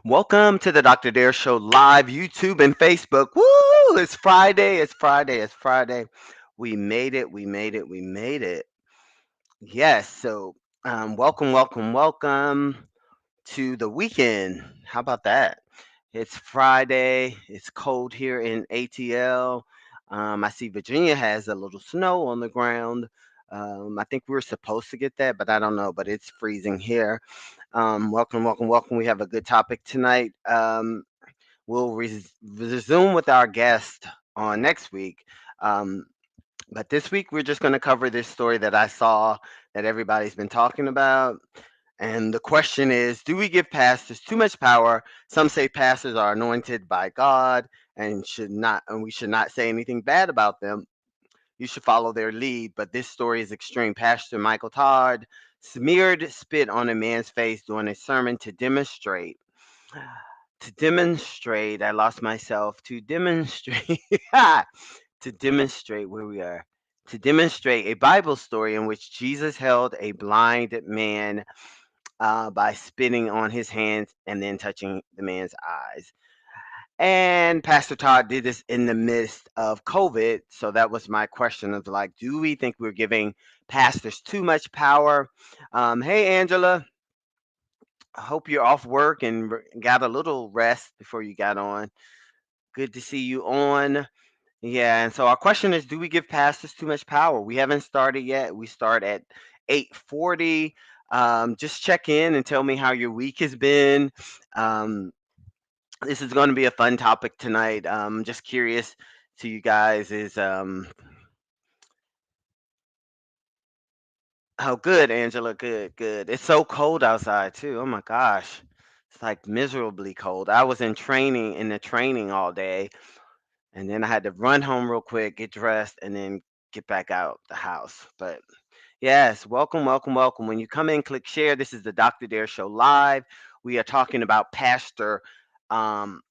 Welcome to the Dr. Dare Show live, YouTube and Facebook. Woo! It's Friday. It's Friday. It's Friday. We made it. We made it. We made it. Yes. Welcome, welcome, welcome to the weekend. How about that? It's Friday. It's cold here in ATL. I see Virginia has a little snow on the ground. I think we were supposed to get that, but I don't know. But it's freezing here. Welcome, welcome, welcome. We have a good topic tonight. We'll resume with our guest on next week. Um, but this week, we're just going to cover this story that I saw that everybody's been talking about. And the question is, do we give pastors too much power? Some say pastors are anointed by God and we should not say anything bad about them. You should follow their lead. But this story is extreme. Pastor Michael Todd smeared spit on a man's face during a sermon I lost myself, to demonstrate, to demonstrate where we are, to demonstrate a Bible story in which Jesus held a blind man by spitting on his hands and then touching the man's eyes. And Pastor Todd did this in the midst of COVID. So that was my question of like, do we think we're giving pastors too much power? Hey, Angela, I hope you're off work and got a little rest before you got on. Good to see you on. Yeah, and so our question is, do we give pastors too much power? We haven't started yet. We start at 8:40. Just check in and tell me how your week has been. Um, this is going to be a fun topic tonight. Just curious to you guys is oh, good, Angela, good, good. It's so cold outside too. Oh my gosh. It's like miserably cold. I was in the training all day, and then I had to run home real quick, get dressed, and then get back out the house. But yes, welcome, welcome, welcome. When you come in, click share. This is the Dr. Dare Show live. We are talking about Pastor um,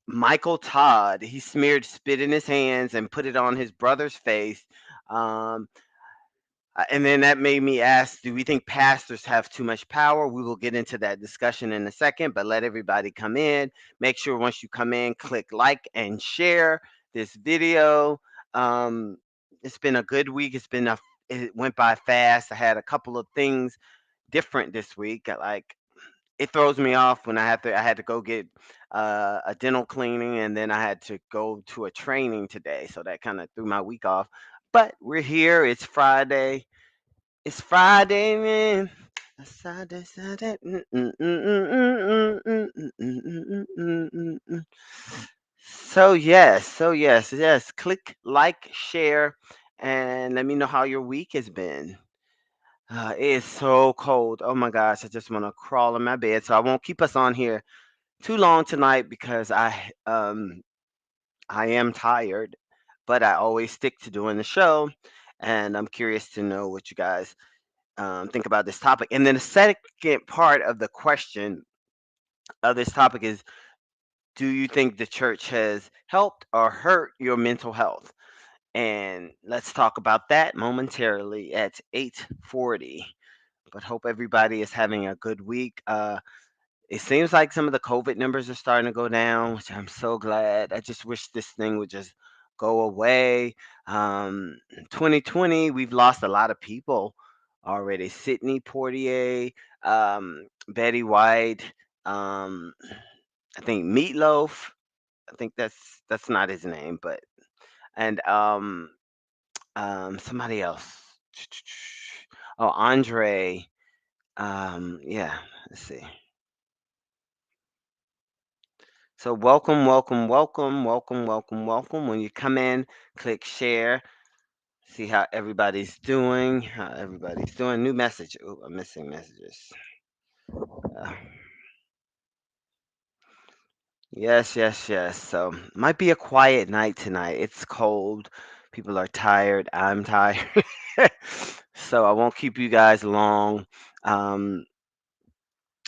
Michael Todd. He smeared spit in his hands and put it on his brother's face. Um, and then that made me ask, do we think pastors have too much power? We will get into that discussion in a second, but let everybody come in. Make sure once you come in, click like and share this video. Um, it's been a good week. It went by fast. I had a couple of things different this week. Like, it throws me off when I had to go get a dental cleaning, and then I had to go to a training today, so that kind of threw my week off. But we're here. It's Friday. It's Friday, man. Friday, Saturday. So yes. Click like, share, and let me know how your week has been. It is so cold. Oh my gosh, I just want to crawl in my bed. So I won't keep us on here too long tonight because I am tired, but I always stick to doing the show, and I'm curious to know what you guys think about this topic. And then the second part of the question of this topic is, do you think the church has helped or hurt your mental health? And let's talk about that momentarily at 8:40. But hope everybody is having a good week. It seems like some of the COVID numbers are starting to go down, which I'm so glad. I just wish this thing would just go away. 2020, we've lost a lot of people already. Sidney Portier, Betty White, um, I think Meatloaf. I think that's not his name, but and somebody else. Oh, Andre. Yeah. Let's see. So welcome, welcome, welcome, welcome, welcome, welcome. When you come in, click share. See how everybody's doing. How everybody's doing. New message. Oh, I'm missing messages. Uh, yes, yes, yes. So might be a quiet night tonight. It's cold. People are tired. I'm tired. So I won't keep you guys long. Um,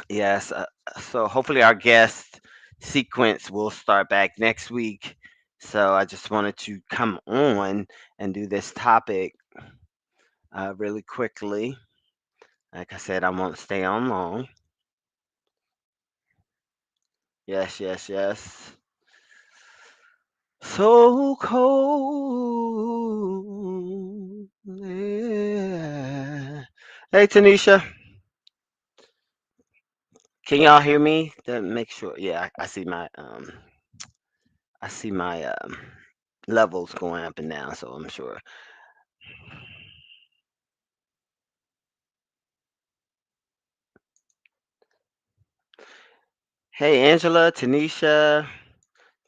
yes. So hopefully our guest sequence will start back next week. So I just wanted to come on and do this topic really quickly. Like I said, I won't stay on long. Yes, yes, yes. So cold. Yeah. Hey, Tanisha, can y'all hear me? Then make sure. Yeah, I see my levels going up and down, so I'm sure. Hey, Angela, Tanisha.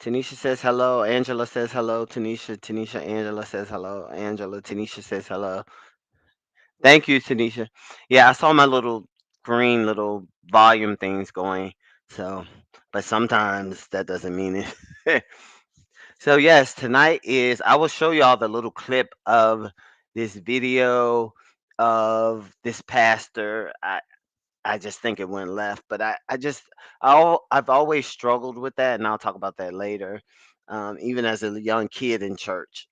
Tanisha says hello. Angela says hello. Tanisha, Tanisha, Angela says hello. Angela, Tanisha says hello. Thank you, Tanisha. Yeah, I saw my little green little volume things going. So, but sometimes that doesn't mean it. So yes, tonight is I will show y'all the little clip of this video of this pastor. I just think it went left, but I've always struggled with that, and I'll talk about that later. Even as a young kid in church,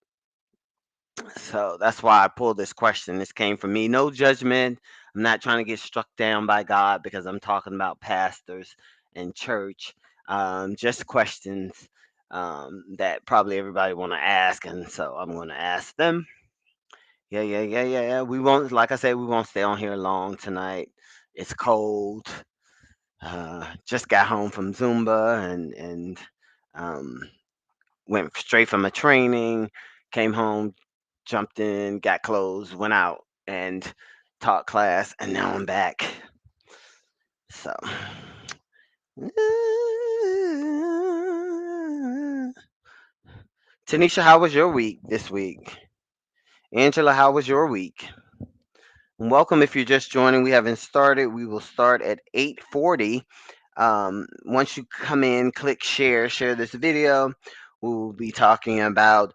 so that's why I pulled this question. This came from me. No judgment. I'm not trying to get struck down by God because I'm talking about pastors and church. Just questions that probably everybody want to ask, and so I'm going to ask them. Yeah, yeah, yeah, yeah, yeah. We won't, like I said, we won't stay on here long tonight. It's cold. Just got home from Zumba and um, went straight from a training. Came home, jumped in, got clothes, went out and taught class, and now I'm back. So, Tanisha, how was your week this week? Angela, how was your week? Welcome if you're just joining. We haven't started. We will start at 8:40. Once you come in, click share, share this video. We will be talking about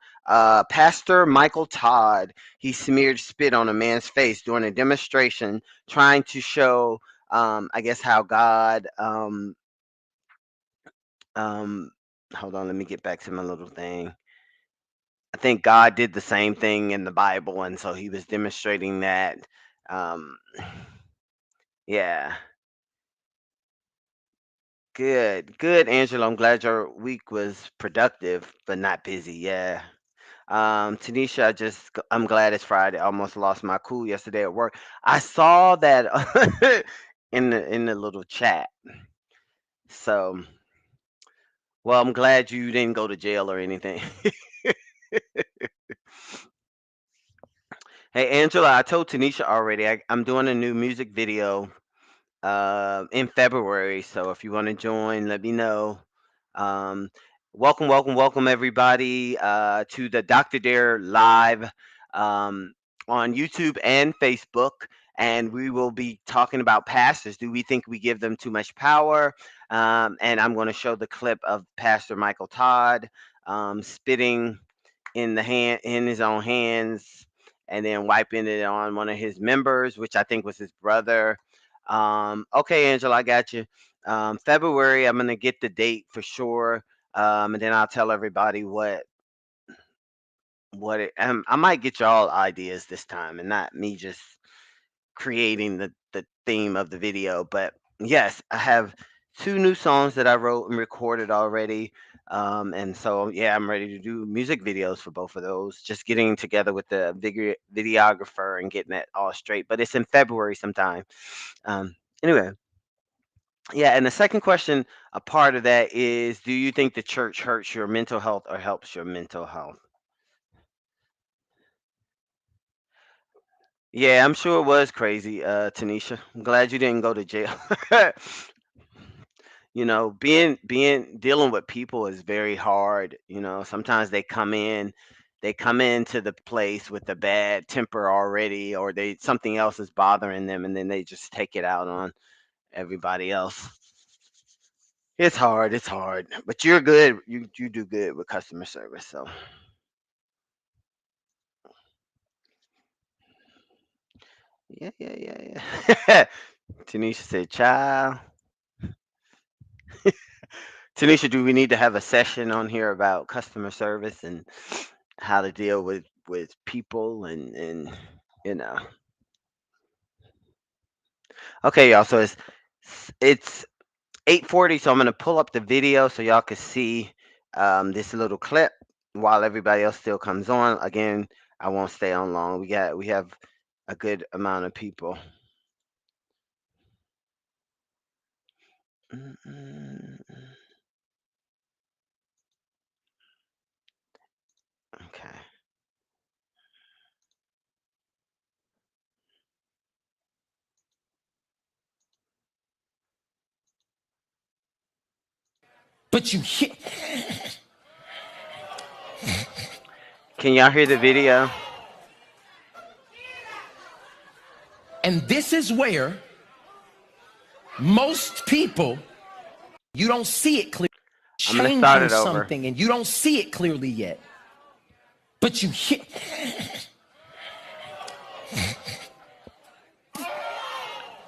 Pastor Michael Todd. He smeared spit on a man's face during a demonstration, trying to show, I guess, how God. Um, Hold on, let me get back to my little thing. I think God did the same thing in the Bible, and so he was demonstrating that. Um, yeah. Good, good, Angela. I'm glad your week was productive, but not busy. Yeah. Tanisha, I'm glad it's Friday. I almost lost my cool yesterday at work. I saw that in the little chat. So, well, I'm glad you didn't go to jail or anything. Hey, Angela, I told Tanisha already. I'm doing a new music video in February. So if you want to join, let me know. Um, Welcome, welcome, welcome, everybody, to the Dr. Dare live um, on YouTube and Facebook. And we will be talking about pastors. Do we think we give them too much power? And I'm going to show the clip of Pastor Michael Todd spitting in his own hands and then wiping it on one of his members, which I think was his brother. Okay, Angela, I got you. February, I'm gonna get the date for sure, and then I'll tell everybody what it. I might get y'all ideas this time, and not me just creating the theme of the video. But yes, I have two new songs that I wrote and recorded already. And so yeah, I'm ready to do music videos for both of those. Just getting together with the videographer and getting that all straight. But it's in February sometime. Um, anyway, yeah. And the second question, a part of that is, do you think the church hurts your mental health or helps your mental health? Yeah, I'm sure it was crazy, Tanisha. I'm glad you didn't go to jail. Being dealing with people is very hard. Sometimes they come into the place with a bad temper already, or they something else is bothering them, and then they just take it out on everybody else. It's hard, but you're good. You do good with customer service. So yeah, yeah, yeah, yeah. Tanisha said, "Child, Tanisha, do we need to have a session on here about customer service and how to deal with people and you know?" Okay, y'all. So it's 8:40, so I'm gonna pull up the video so y'all can see this little clip while everybody else still comes on. Again, I won't stay on long. We have a good amount of people. Mm-mm. Okay. But you hit, Can y'all hear the video? and this is where most people, you don't see it clearly. I'm gonna Change start from it over. something and you don't see it clearly yet. But you hit,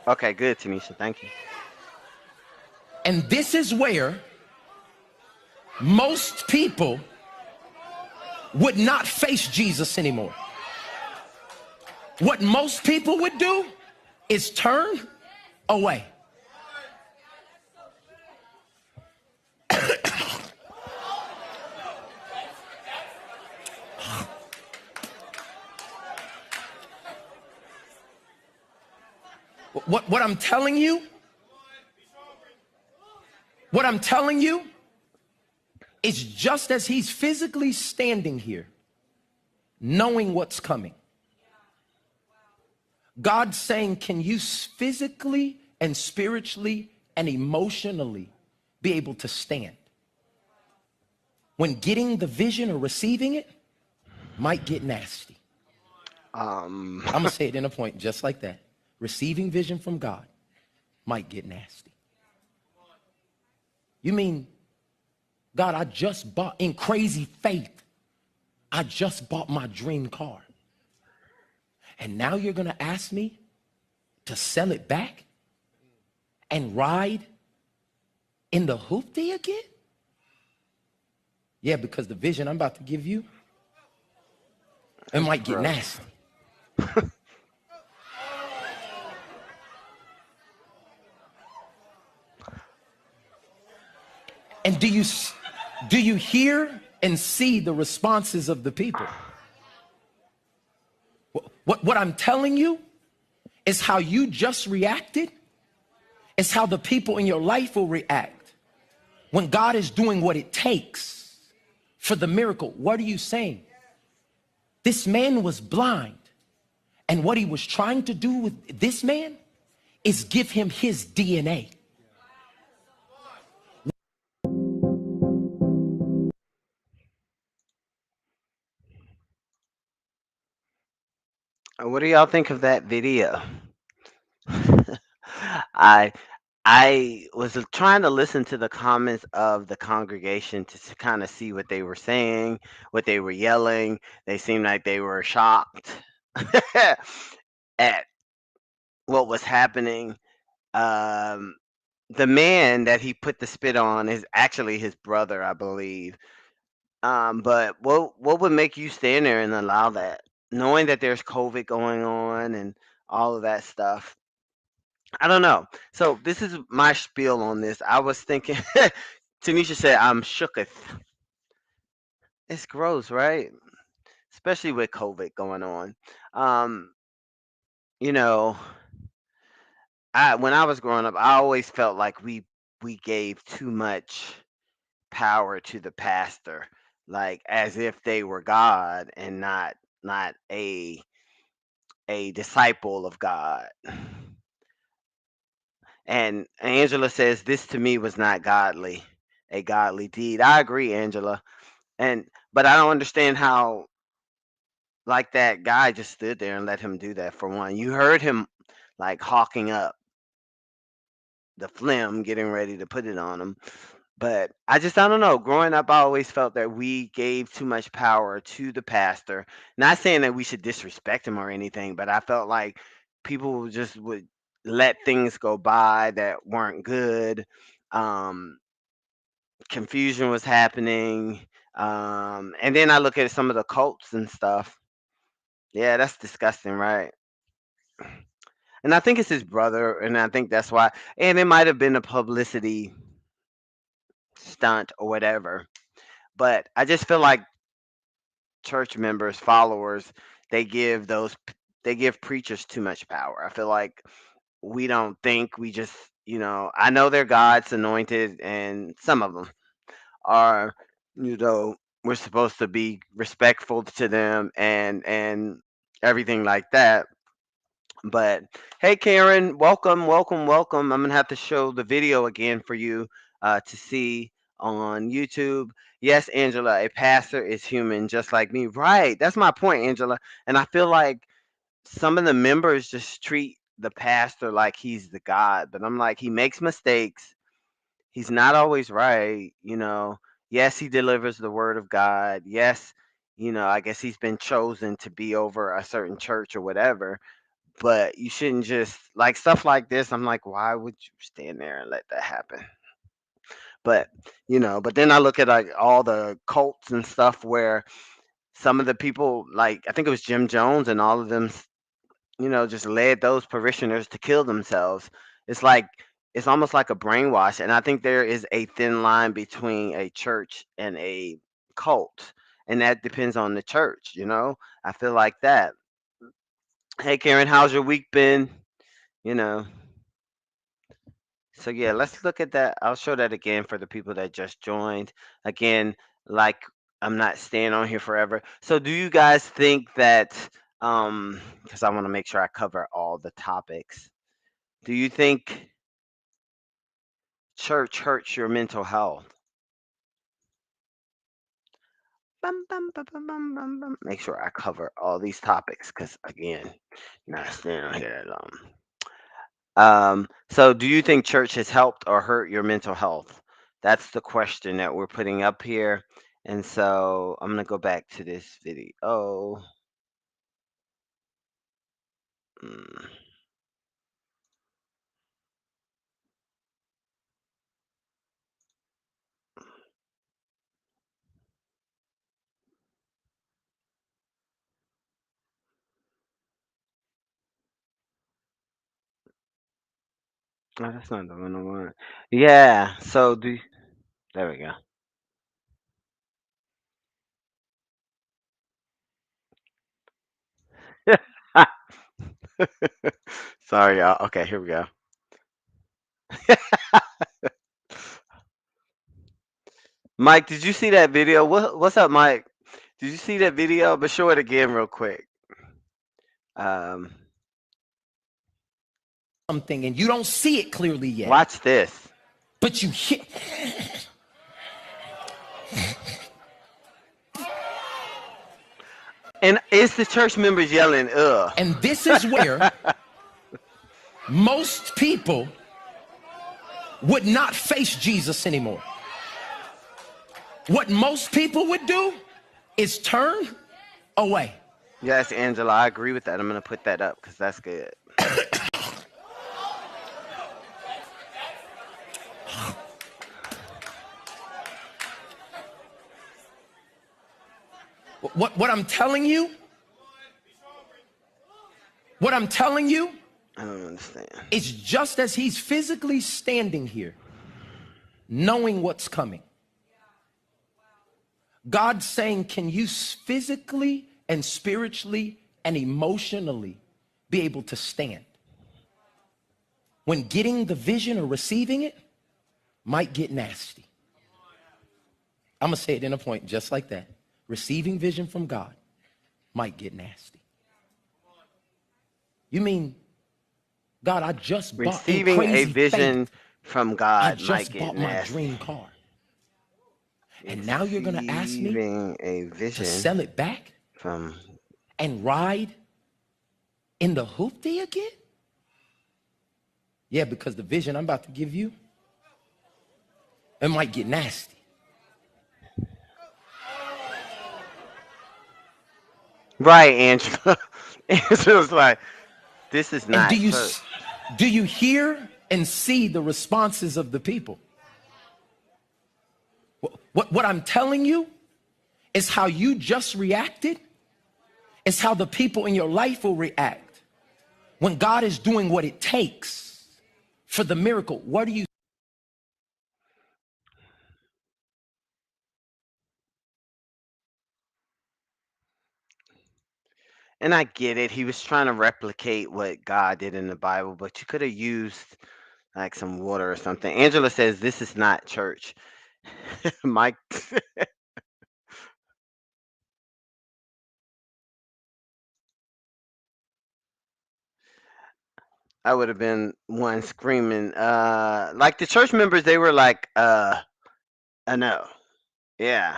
Okay, good, Tanisha. Thank you. and this is where most people would not face Jesus anymore. What most people would do is turn away. What I'm telling you, what I'm telling you is just as he's physically standing here, knowing what's coming, God's saying, can you physically and spiritually and emotionally be able to stand when getting the vision or receiving it might get nasty? Um, I'm gonna say it in a point just like that. Receiving vision from God might get nasty. You mean, God, I just bought, in crazy faith, I just bought my dream car. And now you're gonna ask me to sell it back and ride in the hoopty again? Yeah, because the vision I'm about to give you, it that's might get gross. nasty. And do you hear and see the responses of the people? What I'm telling you is how you just reacted is how the people in your life will react when God is doing what it takes for the miracle. What are you saying? This man was blind, and what he was trying to do with this man is give him his DNA. What do y'all think of that video? I I was trying to listen to the comments of the congregation to kind of see what they were saying, what they were yelling. They seemed like they were shocked at what was happening. Um, the man that he put the spit on is actually his brother, I believe. But what would make you stand there and allow that, knowing that there's COVID going on and all of that stuff? I don't know. So this is my spiel on this. I was thinking, Tanisha said, "I'm shooketh." It's gross, right? Especially with COVID going on. Um, you know, I when I was growing up, I always felt like we gave too much power to the pastor, like as if they were God and not a disciple of God. And Angela says this to me was not godly, a godly deed. I agree, Angela. And but I don't understand how like that guy just stood there and let him do that for one. You heard him like hawking up the phlegm, getting ready to put it on him. But I don't know. Growing up, I always felt that we gave too much power to the pastor. Not saying that we should disrespect him or anything, but I felt like people just would let things go by that weren't good. Um, Confusion was happening. And then I look at some of the cults and stuff. Yeah, that's disgusting, right? And I think it's his brother, and I think that's why. And it might have been a publicity stunt or whatever. But I just feel like church members, followers, they give those they give preachers too much power. I feel like we don't think, we just, I know they're God's anointed, and some of them are, you know, we're supposed to be respectful to them and everything like that. But hey, Karen, welcome, welcome, welcome. I'm gonna have to show the video again for you to see on YouTube. Yes, Angela, a pastor is human just like me. Right, that's my point, Angela. And I feel like some of the members just treat the pastor like he's the God, but I'm like, he makes mistakes. He's not always right. Yes, he delivers the word of God. Yes, I guess he's been chosen to be over a certain church or whatever, but you shouldn't just like stuff like this. I'm like, why would you stand there and let that happen? But but then I look at like all the cults and stuff where some of the people, like I think it was Jim Jones and all of them, just led those parishioners to kill themselves. It's like it's almost like a brainwash, and I think there is a thin line between a church and a cult, and that depends on the church. I feel like that. Hey, Karen, how's your week been? You know. So yeah, let's look at that. I'll show that again for the people that just joined. Again, like I'm not staying on here forever. So do you guys think that because I want to make sure I cover all the topics. Do you think church hurts your mental health? Bum, bum, bum, bum, bum, bum, bum. Make sure I cover all these topics because again, not staying on here that long. So do you think church has helped or hurt your mental health? That's the question that we're putting up here. And so I'm gonna go back to this video. Oh, mm, oh, that's not the one I want. Yeah. So there we go. Sorry, y'all. Okay, here we go. Mike, did you see that video? What's up, Mike? Did you see that video? But show it again real quick. Um, Something and you don't see it clearly yet, Watch this. but you hear. And it's the church members yelling, ugh. And this is where most people would not face Jesus anymore. What most people would do is turn away. Yes, Angela, I agree with that. I'm gonna put that up because that's good. What I'm telling you, what I'm telling you I don't understand. is just as he's physically standing here, knowing what's coming. God's saying, can you physically and spiritually and emotionally be able to stand? When getting the vision or receiving it might get nasty. I'm gonna say it in a point just like that. Receiving vision from God might get nasty. You mean, God, I just bought in Receiving a crazy vision faith. from I God might just get bought my nasty. dream car. And now you're gonna ask me Receiving a to vision sell it back from and ride in the hoopty again? Yeah, because the vision I'm about to give you, it might get nasty. right, Angela. Angela's like, this is And not church. do you hear and see the responses of the people? What I'm telling you is how you just reacted is how the people in your life will react When God is doing what it takes for the miracle, what do you? And I get it. He was trying to replicate what God did in the Bible, but you could have used like some water or something. Angela says this is not church. Mike, I would have been one screaming. Like the church members, they were like, I know. Yeah.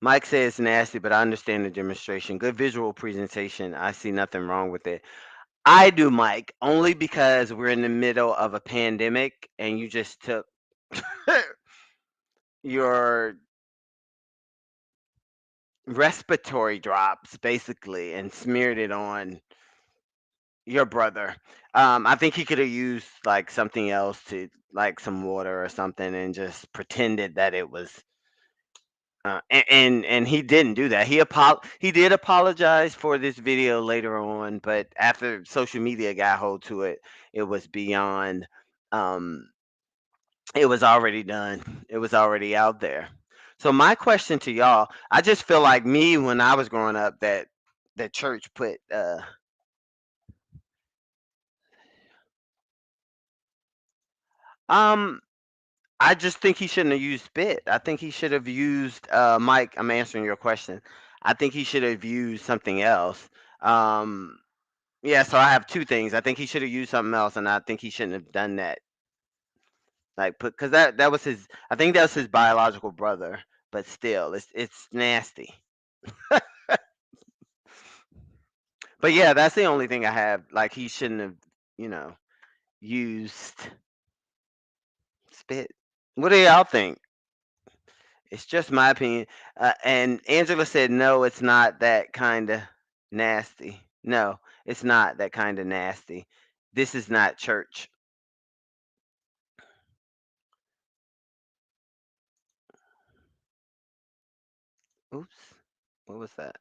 Mike says nasty, but I understand the demonstration. Good visual presentation. I see nothing wrong with it. I do, Mike, only because we're in the middle of a pandemic and you just took your respiratory drops basically and smeared it on your brother. I think he could have used like something else to like some water or something and just pretended that it was and he didn't do that. He did apologize for this video later on, but after social media got hold to it, it was beyond um it was already done. It was already out there. So my question to y'all, I just feel like me when I was growing up that the church put um I just think he shouldn't have used spit. I think he should have used Mike, I'm answering your question. I think he should have used something else. Um yeah, so I have two things. I think he should have used something else and I think he shouldn't have done that. Like put cuz that was his I think that was his biological brother, but still it's nasty. But yeah, that's the only thing I have. Like he shouldn't have, you know, used spit. What do y'all think? It's just my opinion. And Angela said, no, it's not that kind of nasty. No, it's not that kind of nasty. This is not church. Oops. What was that?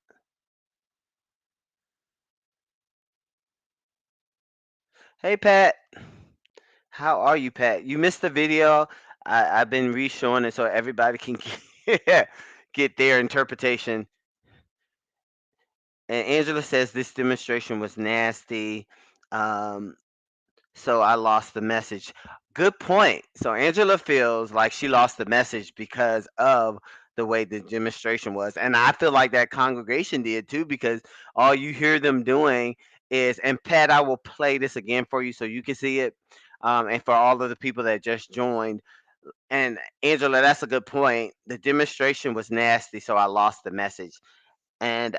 Hey, Pat. How are you, Pat? You missed the video. I've been re-showing it so everybody can get their interpretation. And Angela says this demonstration was nasty. Um, so I lost the message. Good point. So Angela feels like she lost the message because of the way the demonstration was. And I feel like that congregation did too, because all you hear them doing is, and Pat, I will play this again for you so you can see it. And for all of the people that just joined. And Angela, that's a good point. The demonstration was nasty, so I lost the message. And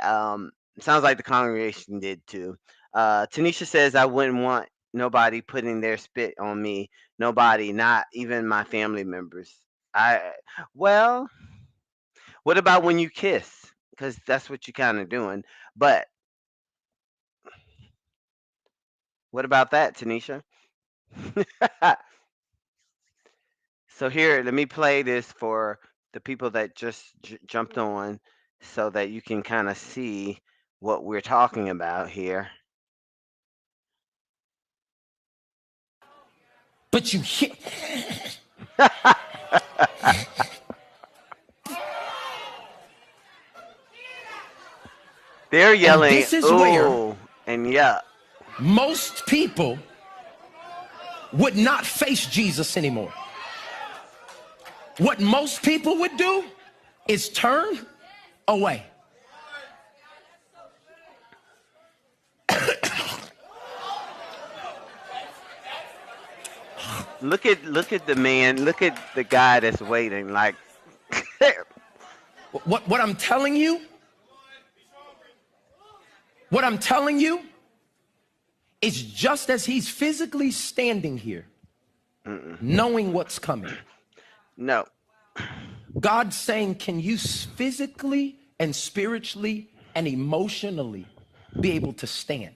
sounds like the congregation did too. Tanisha says I wouldn't want nobody putting their spit on me. Nobody, not even my family members. I well, what about when you kiss? Because that's what you're kind of doing. But what about that, Tanisha? So here, let me play this for the people that just jumped on, so that you can kind of see what we're talking about here. But you hit, They're and yelling, this is where "Ooh," and "Yeah." most people would not face Jesus anymore. What most people would do is turn away. Look at the man. Look at the guy that's waiting. Like, What I'm telling you, what I'm telling you is just as he's physically standing here, mm-mm. knowing what's coming, No, God's saying, can you physically and spiritually and emotionally be able to stand?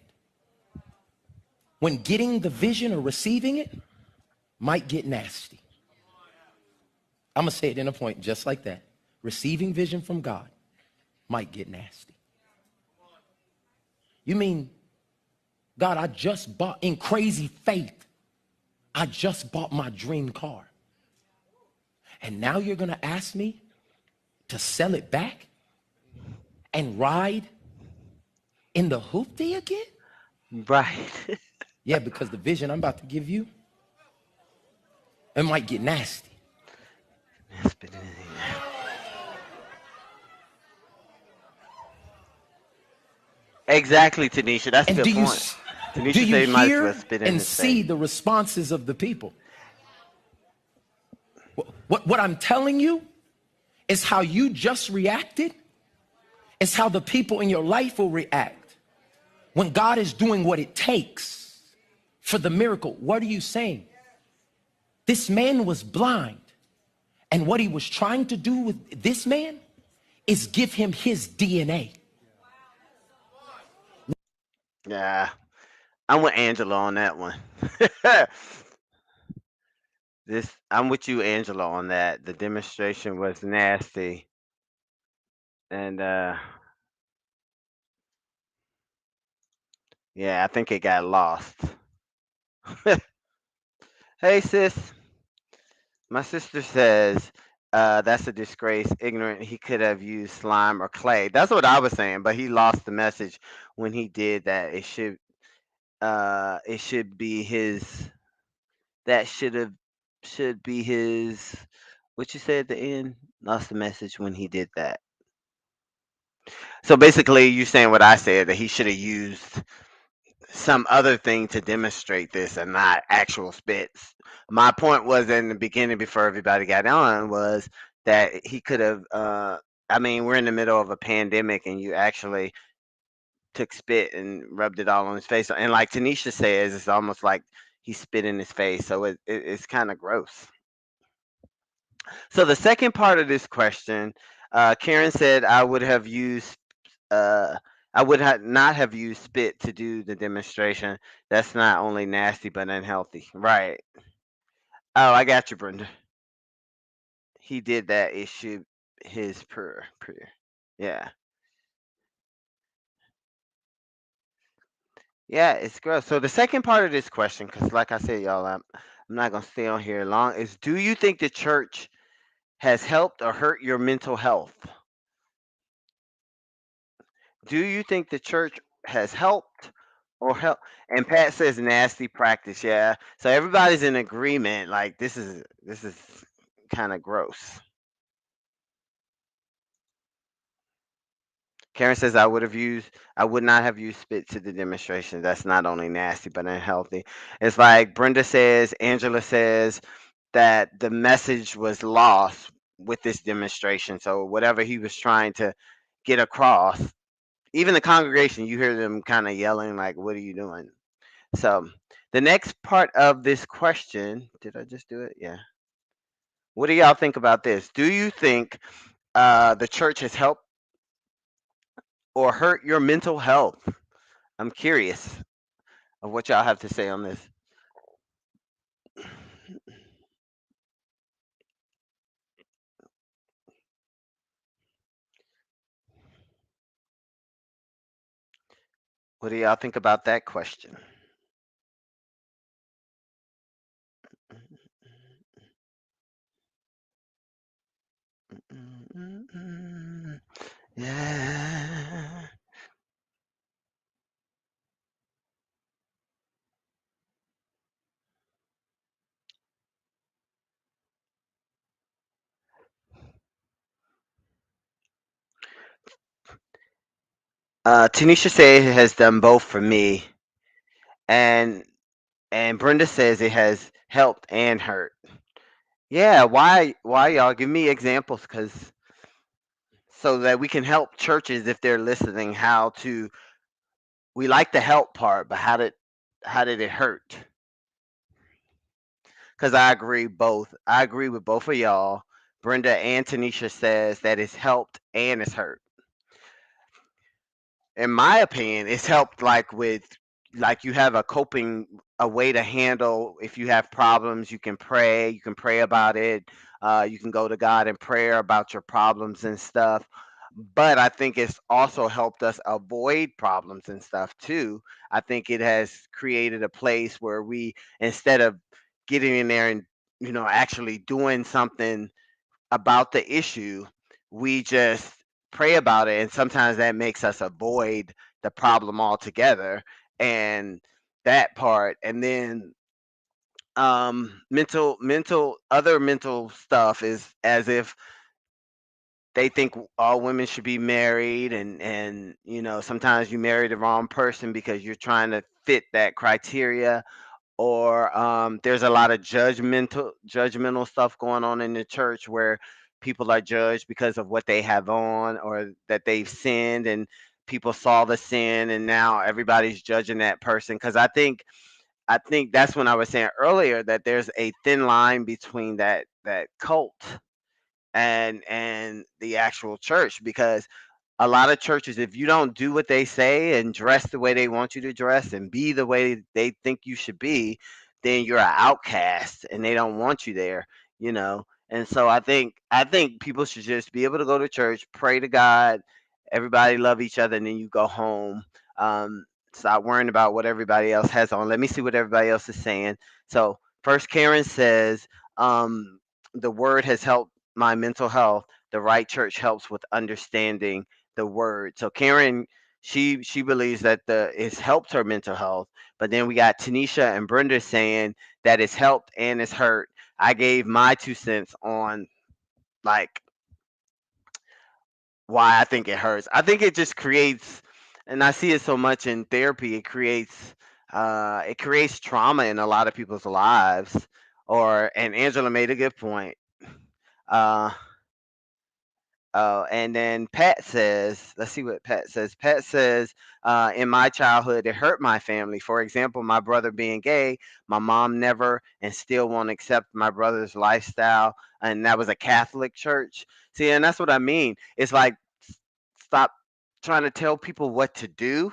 When getting the vision or receiving it might get nasty. I'm gonna say it in a point just like that. Receiving vision from God might get nasty. You mean, God, I just bought, in crazy faith, I just bought my dream car. And now you're going to ask me to sell it back and ride in the hoopty again? Right. Yeah, because the vision I'm about to give you, it might get nasty. Spit it in here. Exactly, Tanisha. That's a And good point. do Tanisha you said he might as well hear spit in and his face. see the responses of the people? What I'm telling you is how you just reacted is how the people in your life will react when God is doing what it takes for the miracle. What are you saying? This man was blind, and what he was trying to do with this man is give him his DNA. Yeah. I'm with Angela on that one. I'm with you, Angela, on that. The demonstration was nasty. And yeah, I think it got lost. Hey sis. My sister says that's a disgrace. Ignorant. He could have used slime or clay. That's what I was saying, but he lost the message when he did that. It should be his that should be his what you said at the end? Lost the message when he did that. So basically you saying what I said, that he should have used some other thing to demonstrate this and not actual spits. My point was in the beginning before everybody got on was that he could have I mean, we're in the middle of a pandemic and you actually took spit and rubbed it all on his face. And like Tanisha says, it's almost like he spit in his face. So it's kind of gross. So the second part of this question, Karen said uh, I would not have used spit to do the demonstration. That's not only nasty but unhealthy. Right. Oh, I got you, Brenda. He did that. It should his prayer. Yeah. Yeah, it's gross. So the second part of this question, because like I said, y'all, I'm not gonna stay on here long. Is do you think the church has helped or hurt your mental health? Do you think the church has helped or help? And Pat says nasty practice. Yeah. So everybody's in agreement. Like this is kind of gross. Karen says I would not have used spit to the demonstration. That's not only nasty but unhealthy. It's like Brenda says, Angela says that the message was lost with this demonstration. So whatever he was trying to get across, even the congregation, you hear them kind of yelling like, "What are you doing?" So the next part of this question, did I just do it? Yeah. What do y'all think about this? Do you think the church has helped or hurt your mental health? I'm curious of what y'all have to say on this. What do y'all think about that question? Yeah. Tanisha says it has done both for me, and Brenda says it has helped and hurt. Yeah, why y'all give me examples, cuz so that we can help churches if they're listening how to we like the help part, but how did it hurt? Cuz I agree both. I agree with both of y'all. Brenda and Tanisha says that it's helped and it's hurt. In my opinion, it's helped like with like you have a way to handle if you have problems, you can pray about it, you can go to God in prayer about your problems and stuff. but I think it's also helped us avoid problems and stuff too. I think it has created a place where we, instead of getting in there and actually doing something about the issue, we just pray about it, and sometimes that makes us avoid the problem altogether. And that part, and then mental other mental stuff is as if they think all women should be married, and sometimes you marry the wrong person because you're trying to fit that criteria. Or there's a lot of judgmental stuff going on in the church where people are judged because of what they have on, or that they've sinned, and people saw the sin and now everybody's judging that person. Because I think that's when I was saying earlier that there's a thin line between that cult and the actual church. Because a lot of churches, if you don't do what they say and dress the way they want you to dress and be the way they think you should be, then you're an outcast and they don't want you there. And so I think people should just be able to go to church, pray to God, everybody love each other, and then you go home. Stop worrying about what everybody else has on. Let me see what everybody else is saying. So first, Karen says, the word has helped my mental health. The right church helps with understanding the word. So Karen, she believes that the it's helped her mental health. But then we got Tanisha and Brenda saying that it's helped and it's hurt. I gave my 2 cents on, like, why I think it hurts. I think it just creates, and I see it so much in therapy, it creates trauma in a lot of people's lives. Or, and Angela made a good point. Uh Oh, and then Pat says, let's see what Pat says. Pat says, in my childhood, it hurt my family. For example, my brother being gay, my mom never and still won't accept my brother's lifestyle. And that was a Catholic church. See, and that's what I mean. It's like, stop trying to tell people what to do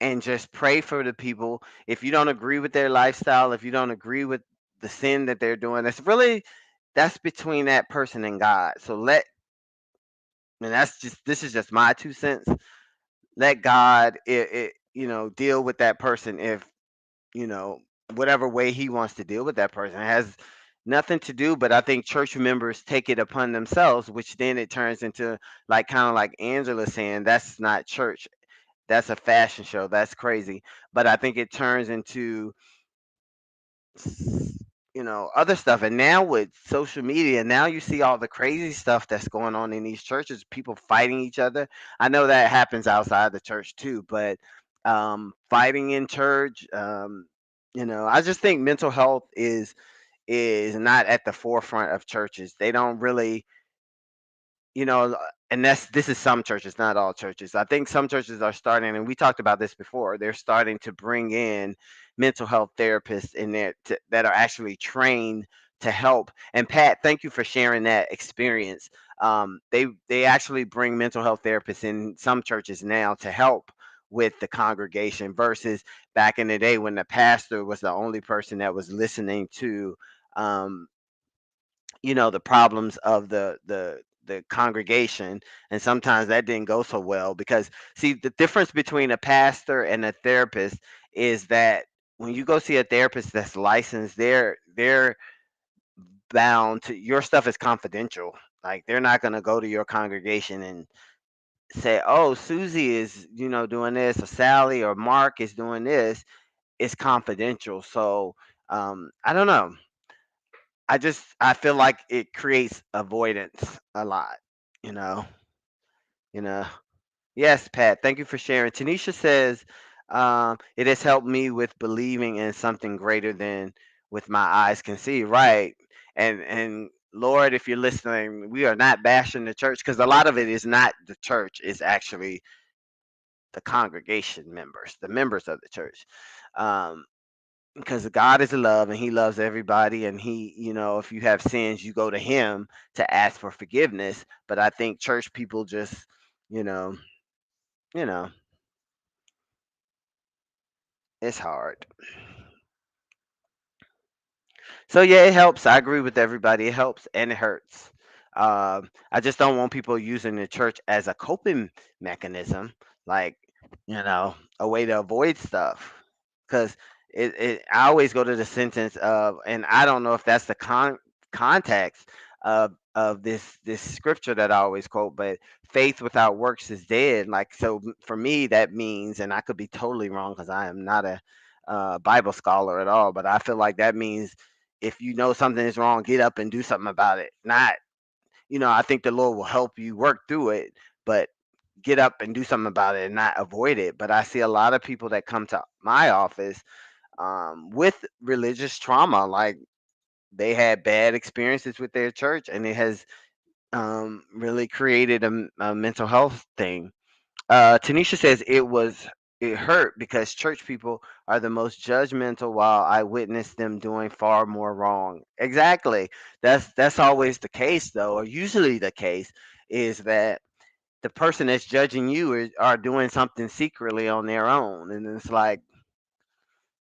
and just pray for the people. If you don't agree with their lifestyle, if you don't agree with the sin that they're doing, that's between that person and God. So and this is just my 2 cents. Let God, deal with that person. If you know whatever way He wants to deal with that person, it has nothing to do. But I think church members take it upon themselves, which then it turns into, like, kind of like Angela saying, that's not church. That's a fashion show. That's crazy. But I think it turns into other stuff. And now with social media, now you see all the crazy stuff that's going on in these churches, people fighting each other. I know that happens outside the church too, but fighting in church, I just think mental health is not at the forefront of churches. They don't really, you know and this is some churches, not all churches. I think some churches are starting, and we talked about this before, they're starting to bring in mental health therapists in there that are actually trained to help. And Pat, thank you for sharing that experience. They actually bring mental health therapists in some churches now to help with the congregation, versus back in the day when the pastor was the only person that was listening to um, the problems of the congregation. And sometimes that didn't go so well, because see, the difference between a pastor and a therapist is that when you go see a therapist that's licensed, they're bound to, your stuff is confidential. Like, they're not going to go to your congregation and say, oh, Susie is doing this, or Sally or Mark is doing this. It's confidential. So I don't know. I feel like it creates avoidance a lot, you know. You know. Yes, Pat. Thank you for sharing. Tanisha says, it has helped me with believing in something greater than with my eyes can see. Right. And Lord, if you're listening, we are not bashing the church, because a lot of it is not the church, it's actually the congregation members, the members of the church. Um, because God is love and He loves everybody. And He, if you have sins, you go to Him to ask for forgiveness. But I think church people just, you know, you know, it's hard. So yeah, it helps. I agree with everybody. It helps and it hurts. I just don't want people using the church as a coping mechanism, like, a way to avoid stuff. Because I always go to the sentence of, and I don't know if that's the context of this scripture that I always quote, but faith without works is dead. Like, so for me, that means, and I could be totally wrong because I am not a Bible scholar at all, but I feel like that means if you know something is wrong, get up and do something about it. Not, I think the Lord will help you work through it, but get up and do something about it and not avoid it. But I see a lot of people that come to my office with religious trauma, like they had bad experiences with their church, and it has really created a mental health thing. Tanisha says it hurt because church people are the most judgmental while I witnessed them doing far more wrong. Exactly. That's always the case though, or usually the case is that the person that's judging you are doing something secretly on their own, and it's like,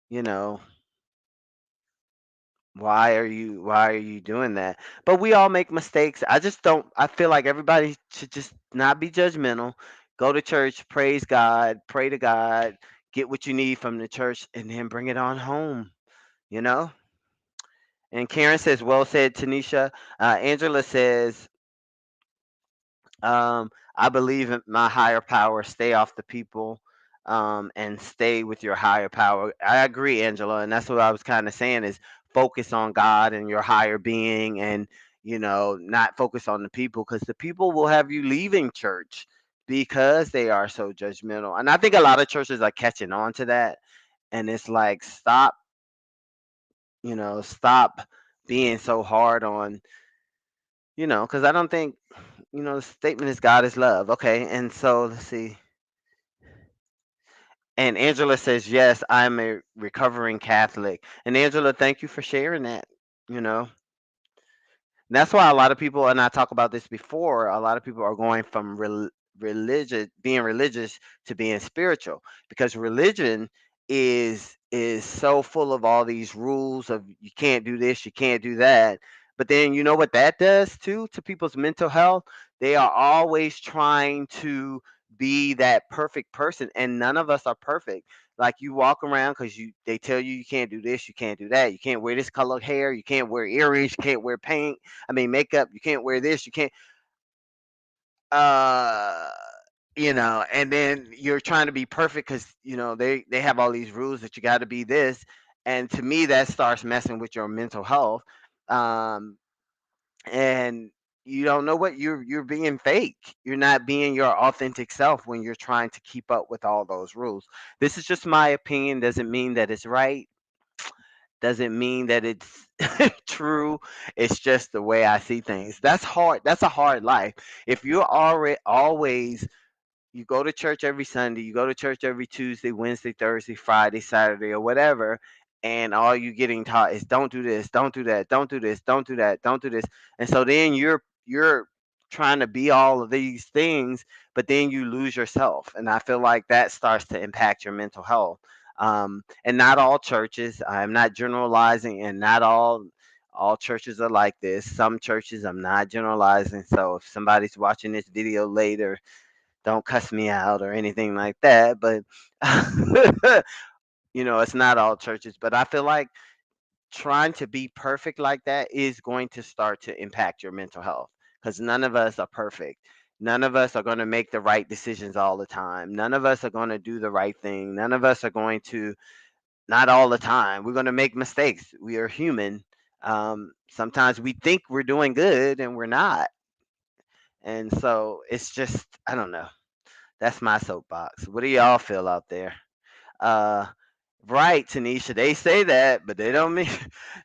you know, why are you doing that? But we all make mistakes. I feel like everybody should just not be judgmental. Go to church, praise God, pray to God, get what you need from the church, and then bring it on home, you know? And Karen says, well said, Tanisha. Angela says, I believe in my higher power. Stay off the people, and stay with your higher power. I agree, Angela, and that's what I was kind of saying is focus on God and your higher being, and not focus on the people because the people will have you leaving church because they are so judgmental. And I think a lot of churches are catching on to that, and it's like stop being so hard on, because I don't think the statement is God is love. Okay. And so let's see. And Angela says, yes, I'm a recovering Catholic. And Angela, thank you for sharing that. You know, that's why a lot of people, and I talk about this before, a lot of people are going from being religious to being spiritual because religion is so full of all these rules of you can't do this, you can't do that. But then you know what that does too to people's mental health? They are always trying to be that perfect person, and none of us are perfect. Like you walk around because they tell you can't do this, you can't do that, you can't wear this color hair, you can't wear earrings, you can't wear paint. I mean, makeup. You can't wear this. You can't. Uh, and then you're trying to be perfect because they have all these rules that you got to be this, and to me that starts messing with your mental health, um, and you don't know what you're being fake. You're not being your authentic self when you're trying to keep up with all those rules. This is just my opinion. Doesn't mean that it's right, doesn't mean that it's true. It's just the way I see things. That's hard. That's a hard life. If you're already always you go to church every Sunday, you go to church every Tuesday, Wednesday, Thursday, Friday, Saturday, or whatever, and all you getting taught is don't do this, don't do that, don't do this, don't do that, don't do this. And so then you're trying to be all of these things, but then you lose yourself. And I feel like that starts to impact your mental health. And not all churches, I'm not generalizing, and not all churches are like this. Some churches, I'm not generalizing. So if somebody's watching this video later, don't cuss me out or anything like that. But it's not all churches. But I feel like trying to be perfect like that is going to start to impact your mental health because none of us are perfect. None of us are going to make the right decisions all the time. None of us are going to do the right thing. None of us are going to, not all the time. We're going to make mistakes. We are human. Sometimes we think we're doing good and we're not. And so it's just, I don't know. That's my soapbox. What do y'all feel out there? Uh, right, Tanisha. They say that, but they don't mean.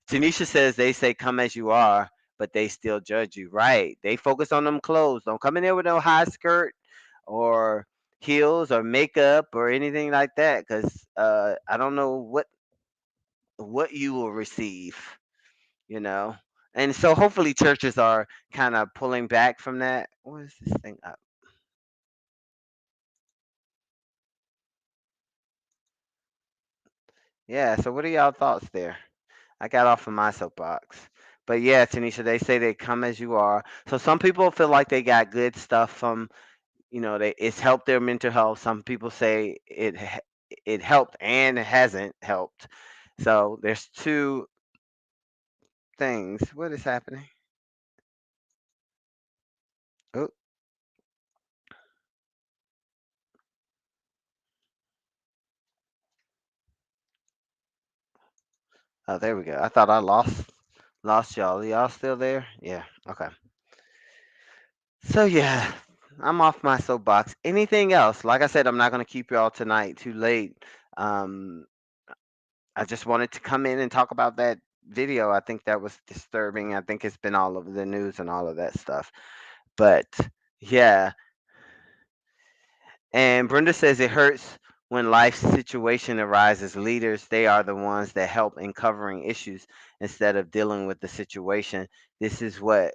Tanisha says they say come as you are, but they still judge you. Right. They focus on them clothes. Don't come in there with no high skirt or heels or makeup or anything like that, because I don't know what you will receive. You know. And so hopefully churches are kind of pulling back from that. What is this thing up? Yeah. So what are y'all thoughts there? I got off of my soapbox. But yeah, Tanisha, they say they come as you are. So some people feel like they got good stuff from, it's helped their mental health. Some people say it helped and it hasn't helped. So there's two things. What is happening? Oh, oh, there we go. I thought I lost y'all. Y'all still there? Yeah. Okay. So yeah, I'm off my soapbox. Anything else? Like I said, I'm not gonna keep y'all tonight too late. Um, I just wanted to come in and talk about that video. I think that was disturbing. I think it's been all over the news and all of that stuff. But yeah, and Brenda says it hurts when life situation arises. Leaders, they are the ones that help in covering issues instead of dealing with the situation. This is what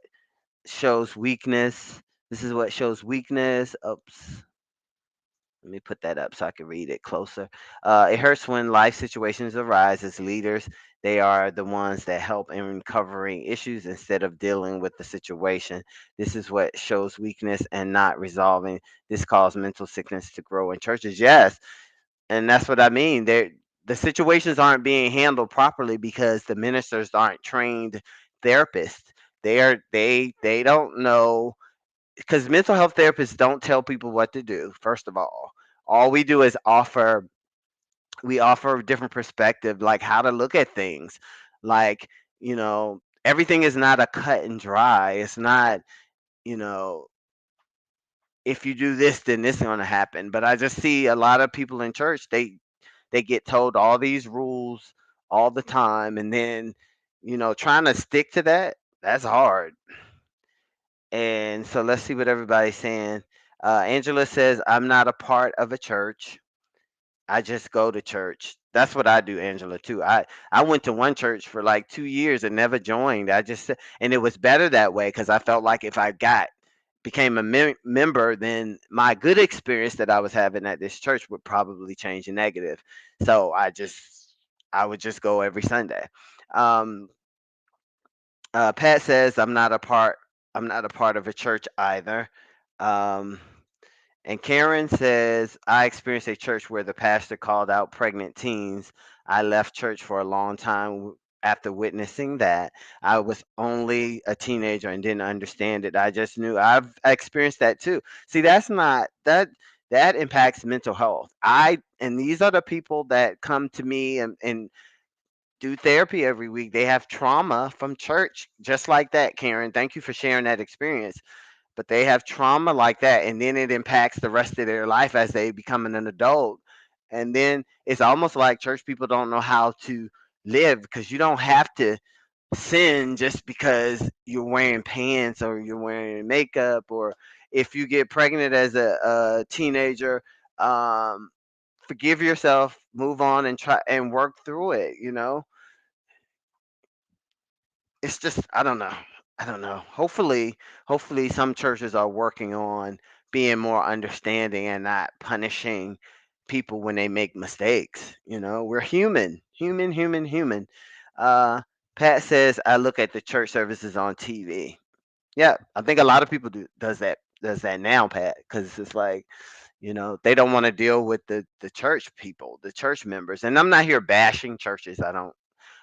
shows weakness. This is what shows weakness. Oops. Let me put that up so I can read it closer. It hurts when life situations arise. As leaders, they are the ones that help in covering issues instead of dealing with the situation. This is what shows weakness and not resolving. This causes mental sickness to grow in churches. Yes, and that's what I mean. The situations aren't being handled properly because the ministers aren't trained therapists. They don't know, because mental health therapists don't tell people what to do. First of all we do is offer a different perspective, like how to look at things. Like, everything is not a cut and dry. It's not, you know if you do this, then this is going to happen. But I just see a lot of people in church, they get told all these rules all the time, and then, trying to stick to that's hard. And so let's see what everybody's saying. Angela says, I'm not a part of a church. I just go to church. That's what I do, Angela, too. I went to one church for like 2 years and never joined. And it was better that way because I felt like if I became a member, then my good experience that I was having at this church would probably change to negative. So I would just go every Sunday. Um, Pat says, I'm not a part of a church either. Um, and Karen says, I experienced a church where the pastor called out pregnant teens. I left church for a long time after witnessing that. I was only a teenager and didn't understand it. I just knew. I've experienced that too. See, that's not that impacts mental health. And these are the people that come to me and do therapy every week. They have trauma from church, just like that, Karen. Thank you for sharing that experience. But they have trauma like that, and then it impacts the rest of their life as they become an adult. And then it's almost like church people don't know how to live, because you don't have to sin just because you're wearing pants or you're wearing makeup, or if you get pregnant as a teenager. Um, Forgive yourself, move on, and try and work through it. It's just, I don't know. I don't know. Hopefully some churches are working on being more understanding and not punishing people when they make mistakes. We're human. Human, human, human. Uh Pat says, I look at the church services on TV. Yeah, I think a lot of people does that now, Pat, cuz it's like, they don't want to deal with the church people, the church members. And I'm not here bashing churches.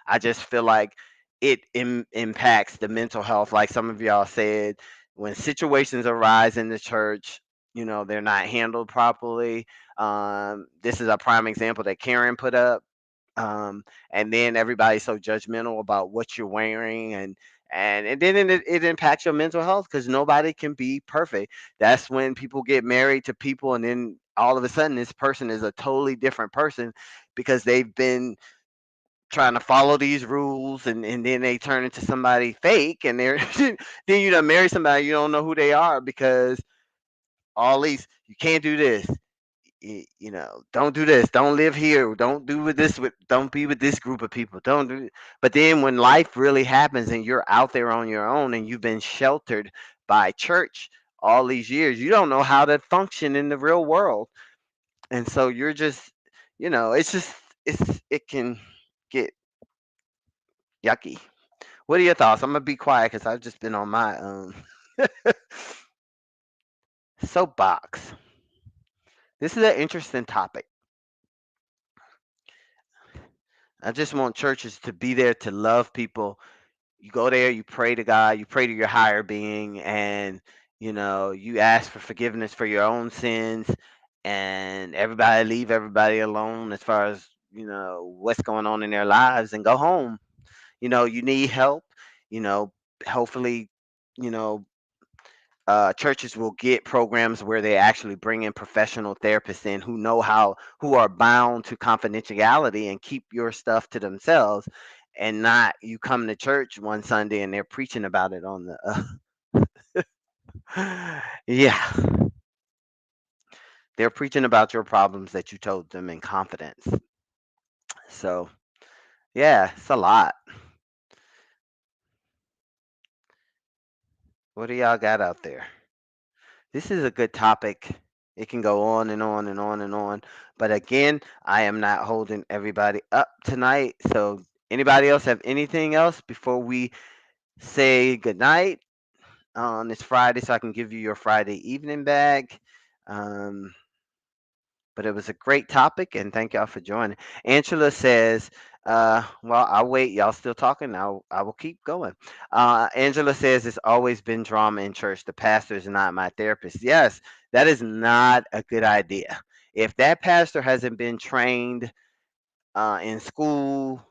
I just feel like it impacts the mental health. Like some of y'all said, when situations arise in the church, they're not handled properly. This is a prime example that Karen put up. Um, and then everybody's so judgmental about what you're wearing, and then it impacts your mental health because nobody can be perfect. That's when people get married to people, and then all of a sudden this person is a totally different person because they've been trying to follow these rules, and then they turn into somebody fake, and they're then you done marry somebody you don't know who they are, because all these, you can't do this, don't do this, don't live here, don't be with this group of people, don't do. But then when life really happens and you're out there on your own and you've been sheltered by church all these years, you don't know how to function in the real world. And so you're just, it's just, it can get yucky. What are your thoughts? I'm gonna be quiet because I've just been on my soapbox. This is an interesting topic. I just want churches to be there to love people. You go there, you pray to God, you pray to your higher being, and you ask for forgiveness for your own sins, and everybody leave everybody alone as far as what's going on in their lives, and go home. You need help. You know, hopefully, you know churches will get programs where they actually bring in professional therapists in who are bound to confidentiality and keep your stuff to themselves, and not you come to church one Sunday and they're preaching about it on the yeah, they're preaching about your problems that you told them in confidence. So yeah, it's a lot. What do y'all got out there? This is a good topic. It can go on and on and on and on. But again, I am not holding everybody up tonight. So, anybody else have anything else before we say goodnight on this Friday so I can give you your Friday evening bag? Um, but it was a great topic, and thank y'all for joining. Angela says, well, I'll wait. Y'all still talking? I will keep going. Angela says, it's always been drama in church. The pastor is not my therapist. Yes, that is not a good idea. If that pastor hasn't been trained in school,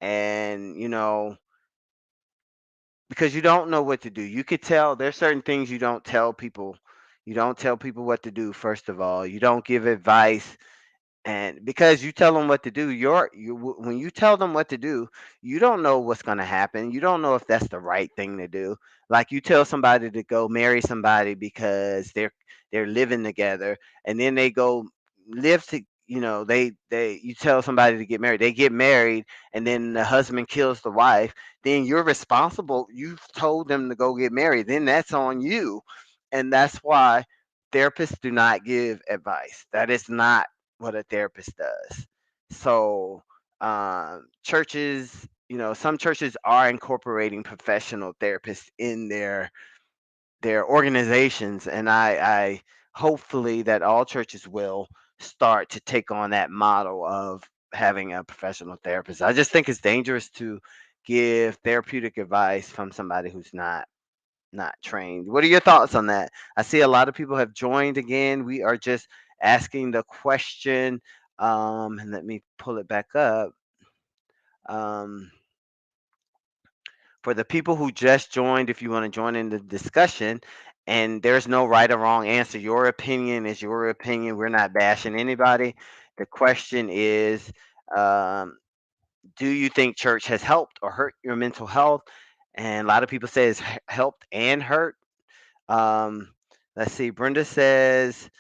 and, because you don't know what to do, you could tell there's certain things you don't tell people. You don't tell people what to do, first of all. You don't give advice, and because you tell them what to do, when you tell them what to do, you don't know what's going to happen. You don't know if that's the right thing to do. Like, you tell somebody to go marry somebody because they're living together, and then they go live to they you tell somebody to get married, they get married, and then the husband kills the wife. Then you're responsible. You've told them to go get married, then that's on you. And that's why therapists do not give advice. That is not what a therapist does. So, churches, some churches are incorporating professional therapists in their organizations, and I hopefully that all churches will start to take on that model of having a professional therapist. I just think it's dangerous to give therapeutic advice from somebody who's not trained. What are your thoughts on that? I see a lot of people have joined again. We are just asking the question. And let me pull it back up. Um, for the people who just joined, if you want to join in the discussion, and there's no right or wrong answer. Your opinion is your opinion. We're not bashing anybody. The question is, um, do you think church has helped or hurt your mental health? And a lot of people say it's helped and hurt. Um, let's see. Brenda says,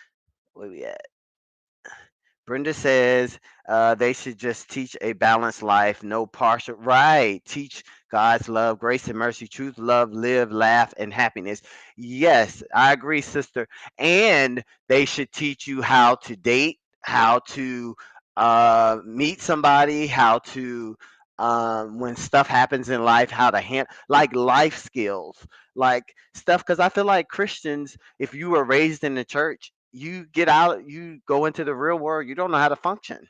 where we at? Brenda says they should just teach a balanced life, no partial. Right. Teach God's love, grace and mercy, truth, love, live, laugh, and happiness. Yes, I agree, sister. And they should teach you how to date, how to meet somebody, how to, when stuff happens in life, how to handle, like, life skills, like stuff. Because I feel like Christians, if you were raised in the church, you get out, you go into the real world, you don't know how to function,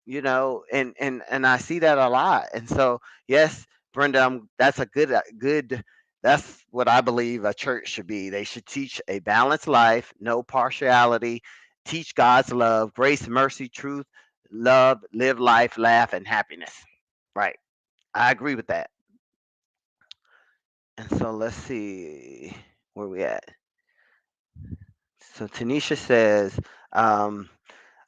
and I see that a lot. And so, yes, Brenda, that's a good, that's what I believe a church should be. They should teach a balanced life, no partiality, teach God's love, grace, mercy, truth, love, live life, laugh, and happiness. Right. I agree with that. And so let's see where we at. So Tanisha says, um,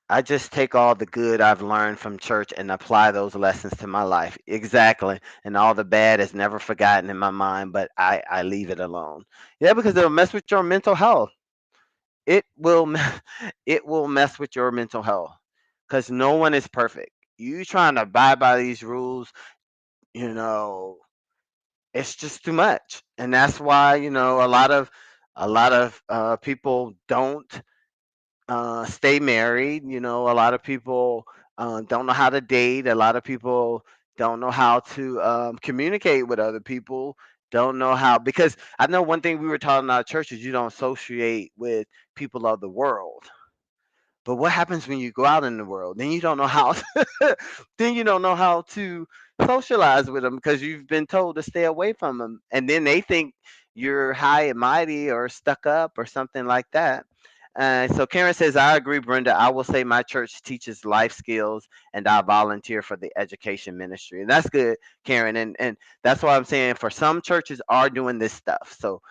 I just take all the good I've learned from church and apply those lessons to my life. Exactly. And all the bad is never forgotten in my mind, but I leave it alone. Yeah, because it'll mess with your mental health. It will it will mess with your mental health because no one is perfect. You trying to abide by these rules, you know, it's just too much. And that's why, a lot of people don't stay married. A lot of people don't know how to date. A lot of people, don't know how to communicate with other people, don't know how, because I know one thing we were taught in our church is you don't associate with people of the world. But what happens when you go out in the world? Then you don't know how. Then you don't know how to socialize with them because you've been told to stay away from them, and then they think you're high and mighty or stuck up or something like that. So Karen says, "I agree, Brenda. I will say my church teaches life skills, and I volunteer for the education ministry, and that's good, Karen. And that's why I'm saying for some churches are doing this stuff. So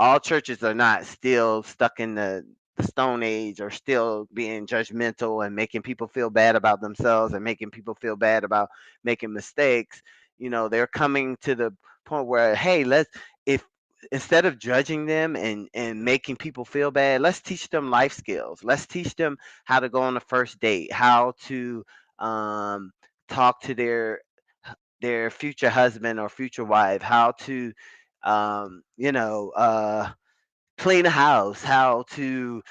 all churches are not still stuck in the stone age or still being judgmental and making people feel bad about themselves and making people feel bad about making mistakes. They're coming to the point where, hey, let's, if instead of judging them and making people feel bad, let's teach them life skills. Let's teach them how to go on the first date, how to um, talk to their future husband or future wife, how to um, you know, uh, clean a house, how to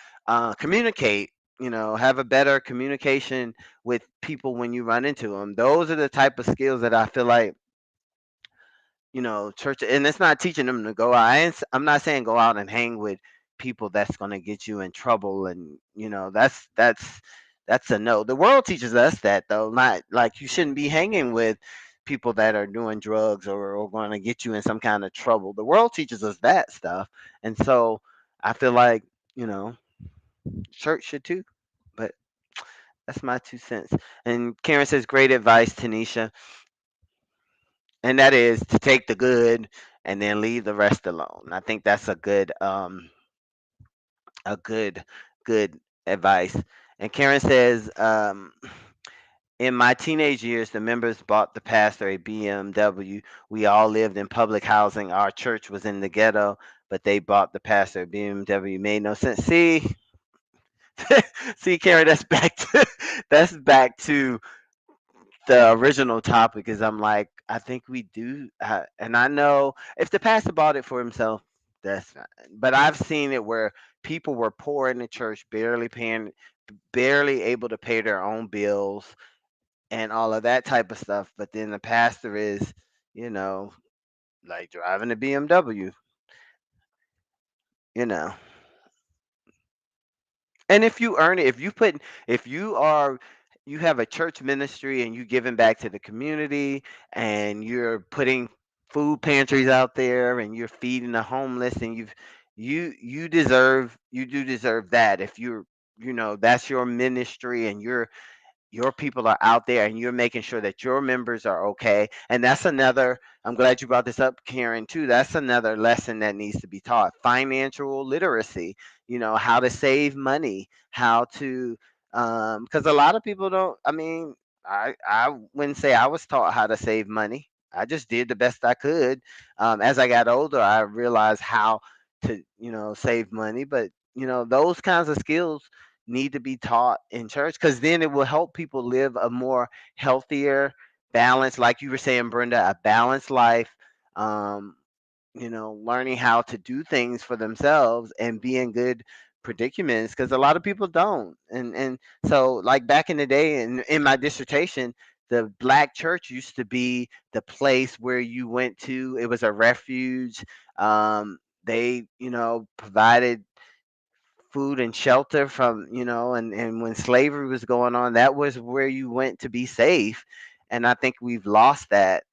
communicate, have a better communication with people when you run into them. Those are the type of skills that I feel like, church, and it's not teaching them to go out. I'm not saying go out and hang with people that's going to get you in trouble, and that's a no. The world teaches us that though, not like you shouldn't be hanging with people that are doing drugs or going to get you in some kind of trouble. The world teaches us that stuff, and so I feel like you know church should too. But that's my 2 cents. And Karen says, great advice, Tanisha, and that is to take the good and then leave the rest alone. I think that's a good advice. And Karen says, in my teenage years, the members bought the pastor a BMW. We all lived in public housing. Our church was in the ghetto, but they bought the pastor a BMW. Made no sense. See, Karen, that's back to the original topic. Is I'm like, I think we do, and I know if the pastor bought it for himself, that's fine. But I've seen it where people were poor in the church, barely able to pay their own bills and all of that type of stuff. But then the pastor is, you know, like driving a BMW, you know. And if you earn it, if you have a church ministry and you giving back to the community and you're putting food pantries out there and you're feeding the homeless and you do deserve that if that's your ministry and your people are out there and you're making sure that your members are okay. And that's another, I'm glad you brought this up, Karen, too. That's another lesson that needs to be taught. Financial literacy, how to save money, how to, because a lot of people don't, I mean, I wouldn't say I was taught how to save money. I just did the best I could. As I got older, I realized how to, save money. But, those kinds of skills need to be taught in church because then it will help people live a more healthier, balanced, like you were saying, Brenda, a balanced life. Um, learning how to do things for themselves and be in good predicaments because a lot of people don't. And so like back in the day in my dissertation, the black church used to be the place where you went to. It was a refuge. They, provided food and shelter from and when slavery was going on, that was where you went to be safe. And I think we've lost that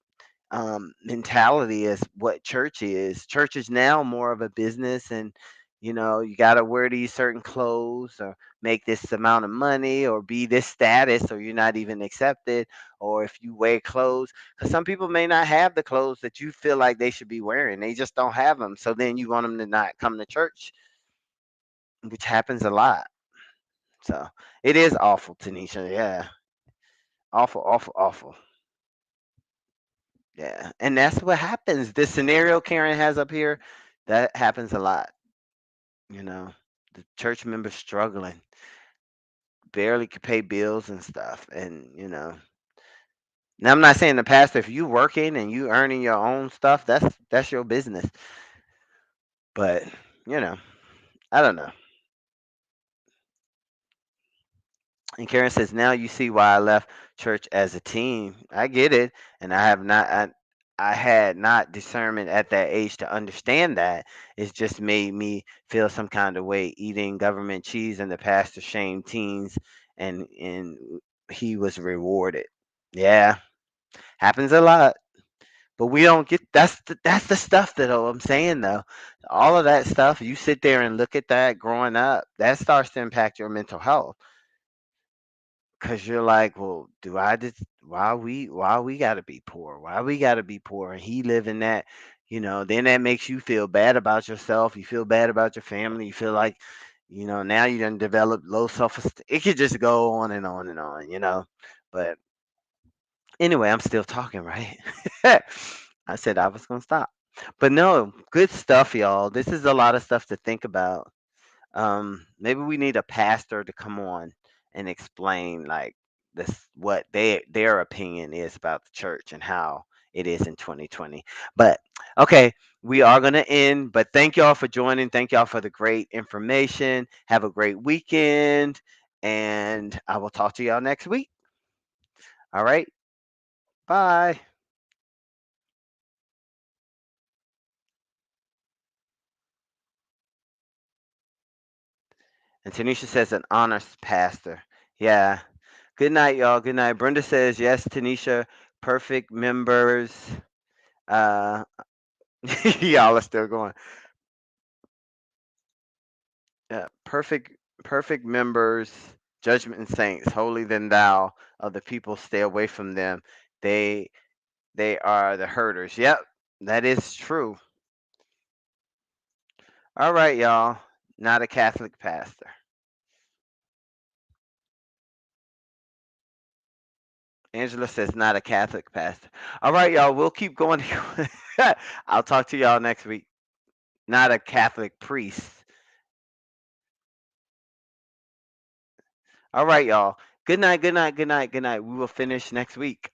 mentality as what church is now more of a business. And you got to wear these certain clothes or make this amount of money or be this status or you're not even accepted. Or if you wear clothes, because some people may not have the clothes that you feel like they should be wearing, they just don't have them, so then you want them to not come to church, which happens a lot. So it is awful, Tanisha. Yeah, awful, awful, awful. Yeah, and that's what happens. This scenario Karen has up here, that happens a lot. You know, the church members struggling, barely could pay bills and stuff, and Now I'm not saying the pastor. If you working and you earning your own stuff, that's your business. But you know, I don't know. And Karen says, now you see why I left church as a teen. I get it. And I had not discernment at that age to understand that. It's just made me feel some kind of way eating government cheese and the pastor shamed teens and he was rewarded. Yeah, happens a lot. But we don't get that's the stuff that I'm saying though. All of that stuff, you sit there and look at that growing up, that starts to impact your mental health. Cause you're like, well, do I just why we gotta be poor? Why we gotta be poor? And he live in that, then that makes you feel bad about yourself. You feel bad about your family. You feel like, now you done develop low self esteem. It could just go on and on and on. But anyway, I'm still talking, right? I said I was gonna stop. But no, good stuff, y'all. This is a lot of stuff to think about. Maybe we need a pastor to come on and explain like this what their opinion is about the church and how it is in 2020. But okay, we are gonna end. But thank y'all for joining. Thank y'all for the great information. Have a great weekend, and I will talk to y'all next week. All right, bye. And Tanisha says an honors pastor. Yeah. Good night, y'all. Good night. Brenda says yes, Tanisha. Perfect members. Uh, y'all are still going. Yeah, perfect members. Judgment and saints, holy than thou of the people. Stay away from them. They they are the herders. Yep, that is true. All right, y'all. Not a Catholic pastor. Angela says not a Catholic pastor. All right, y'all. We'll keep going. I'll talk to y'all next week. Not a Catholic priest. All right, y'all. Good night, good night, good night, good night. We will finish next week.